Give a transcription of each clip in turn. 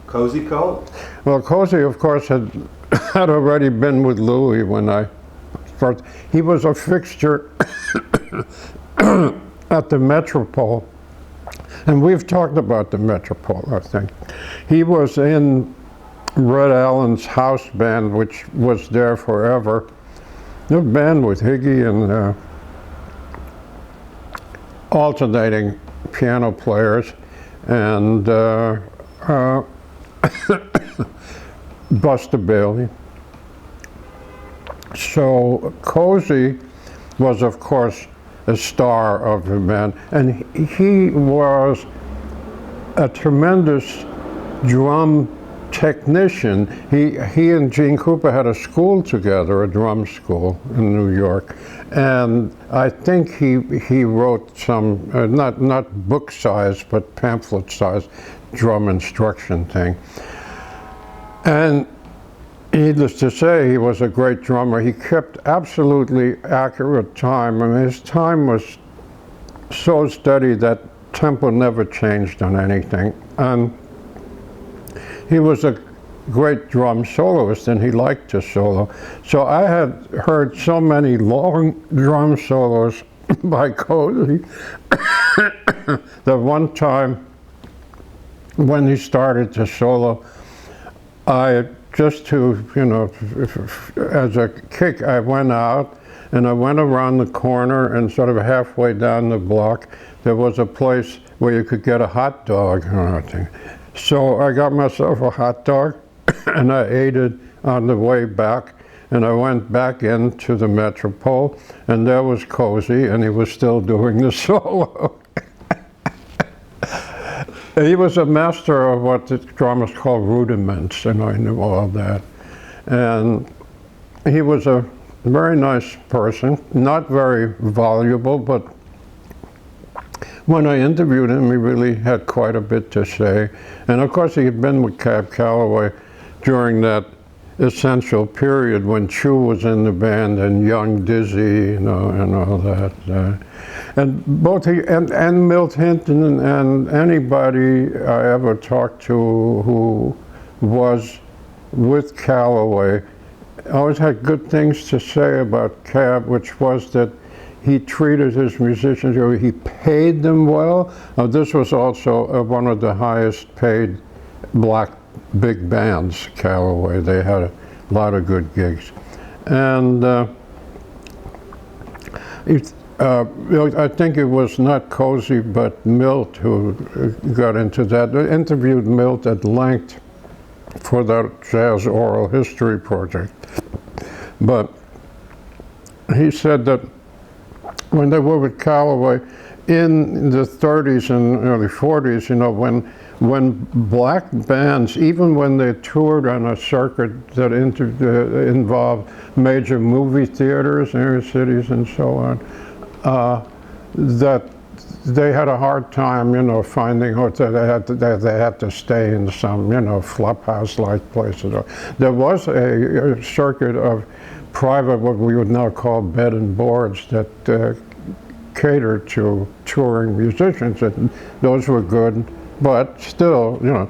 Cozy Cole? Well, Cozy, of course, had already been with Louis when I first. He was a fixture at the Metropole, and we've talked about the Metropole, I think. He was in Red Allen's house band, which was there forever. The band with Higgy and alternating piano players, and Buster Bailey. So Cozy was, of course, a star of the band, and he was a tremendous drum technician. He and Gene Krupa had a school together, a drum school in New York, and I think he wrote some not book size but pamphlet size drum instruction thing. And needless to say, he was a great drummer. He kept absolutely accurate time. I mean, his time was so steady that tempo never changed on anything. And he was a great drum soloist, and he liked to solo. So I had heard so many long drum solos by Cozy that one time when he started to solo, just to, you know, as a kick, I went out and I went around the corner, and sort of halfway down the block, there was a place where you could get a hot dog or anything. So I got myself a hot dog and I ate it on the way back, and I went back into the Metropole, and there was Cozy, and he was still doing the solo. He was a master of what the drummers call rudiments, and I knew all that. And he was a very nice person, not very voluble, but when I interviewed him, he really had quite a bit to say. And of course, he had been with Cab Calloway during that essential period when Chu was in the band and Young Dizzy, you know, and all that. And both he and Milt Hinton and anybody I ever talked to who was with Calloway always had good things to say about Cab, which was that he treated his musicians, or he paid them well. This was also one of the highest paid black big bands, Calloway. They had a lot of good gigs. And I think it was not Cozy, but Milt who got into that. I interviewed Milt at length for that Jazz Oral History project. But he said that when they were with Calloway in the 30s and early 40s, you know, when black bands, even when they toured on a circuit that involved major movie theaters, inner cities and so on, that they had a hard time, you know, finding hotels. They had to stay in some, you know, flop house-like places. There was a circuit of private, what we would now call bed and boards, that catered to touring musicians, and those were good, but still, you know.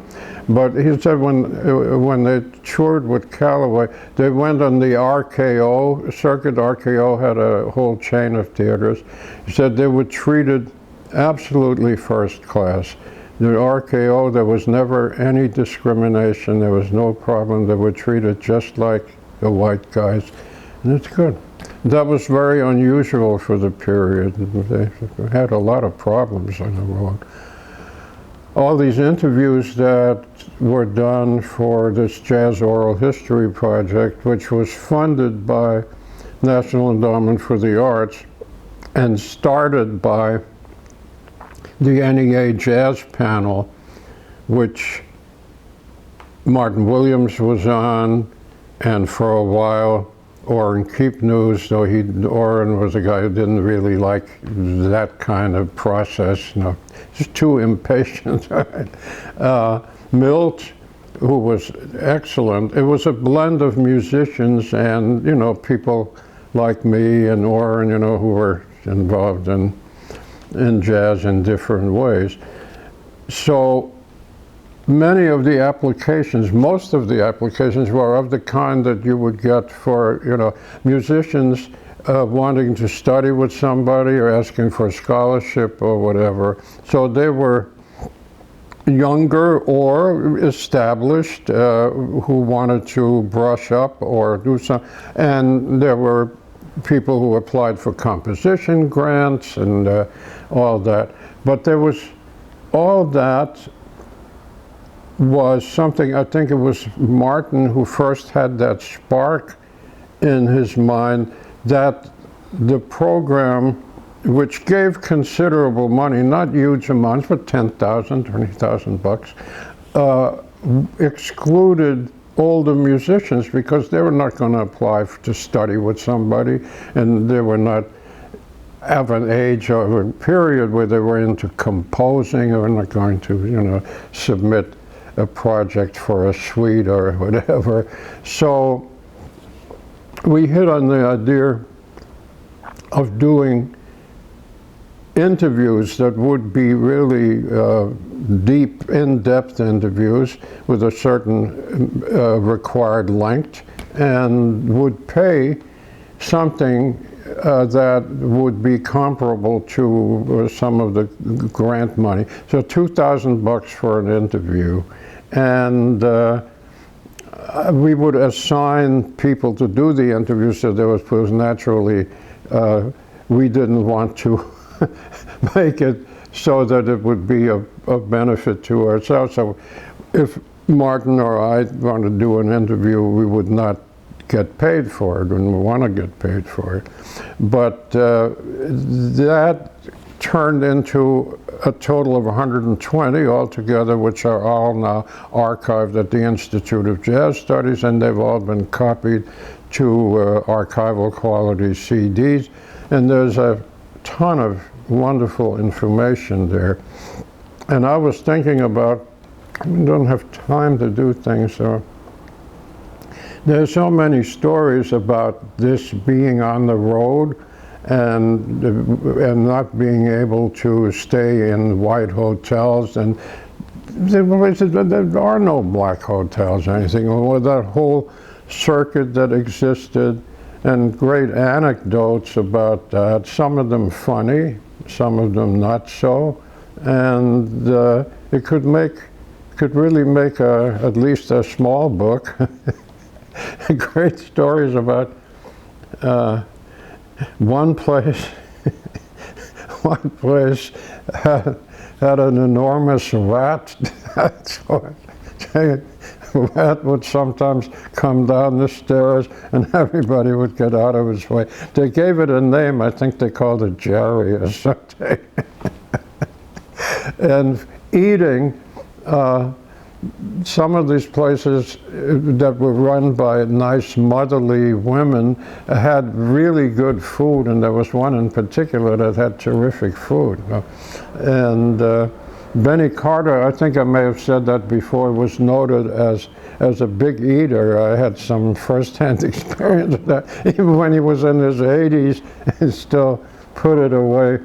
But he said when they toured with Calloway, they went on the RKO circuit. RKO had a whole chain of theaters. He said they were treated absolutely first class. The RKO, there was never any discrimination. There was no problem. They were treated just like the white guys. And it's good. That was very unusual for the period. They had a lot of problems on the road. All these interviews that were done for this Jazz Oral History project, which was funded by National Endowment for the Arts and started by the NEA Jazz Panel, which Martin Williams was on, and for a while Orrin Keepnews, though Orrin was a guy who didn't really like that kind of process, you know, just too impatient. Milt, who was excellent. It was a blend of musicians and, you know, people like me and Orrin, you know, who were involved in jazz in different ways. So many of the applications, most of the applications were of the kind that you would get for, musicians wanting to study with somebody or asking for a scholarship or whatever. So they were younger or established who wanted to brush up or do something. And there were people who applied for composition grants and all that. But there was all that was something, I think it was Martin who first had that spark in his mind that the program, which gave considerable money, not huge amounts, but $10,000, $20,000, excluded older musicians because they were not going to apply to study with somebody, and they were not of an age or a period where they were into composing or not going to, submit a project for a suite or whatever. So we hit on the idea of doing interviews that would be really deep, in-depth interviews with a certain required length, and would pay something that would be comparable to some of the grant money. So $2,000 for an interview, and we would assign people to do the interview. So there was naturally we didn't want to make it so that it would be of benefit to ourselves. So if Martin or I want to do an interview, we would not get paid for it, and we want to get paid for it. But that turned into a total of 120 altogether, which are all now archived at the Institute of Jazz Studies, and they've all been copied to archival quality CDs. And there's a ton of wonderful information there. And I was thinking about, we don't have time to do things, so there's so many stories about this being on the road and not being able to stay in white hotels, and there are no black hotels or anything, or that whole circuit that existed, and great anecdotes about that, some of them funny, some of them not so, and it could really make at least a small book. Great stories about one place had an enormous rat. So a rat would sometimes come down the stairs and everybody would get out of his way. They gave it a name, I think they called it Jerry or something. And eating, some of these places that were run by nice motherly women had really good food, and there was one in particular that had terrific food. And Benny Carter, I think I may have said that before, was noted as a big eater. I had some first-hand experience of that. Even when he was in his 80s, he still put it away.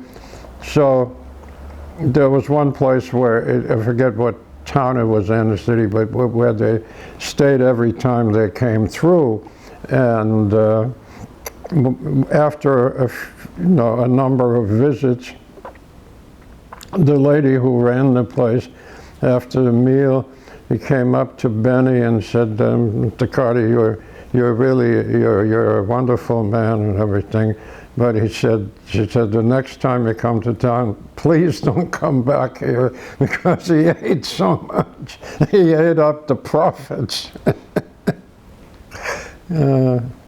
So there was one place where, I forget what town it was in the city, but where they stayed every time they came through, and after a number of visits, the lady who ran the place, after the meal, he came up to Benny and said, "Mr. Carter, you're a wonderful man and everything, but she said, the next time you come to town, please don't come back here, because he ate so much. He ate up the profits."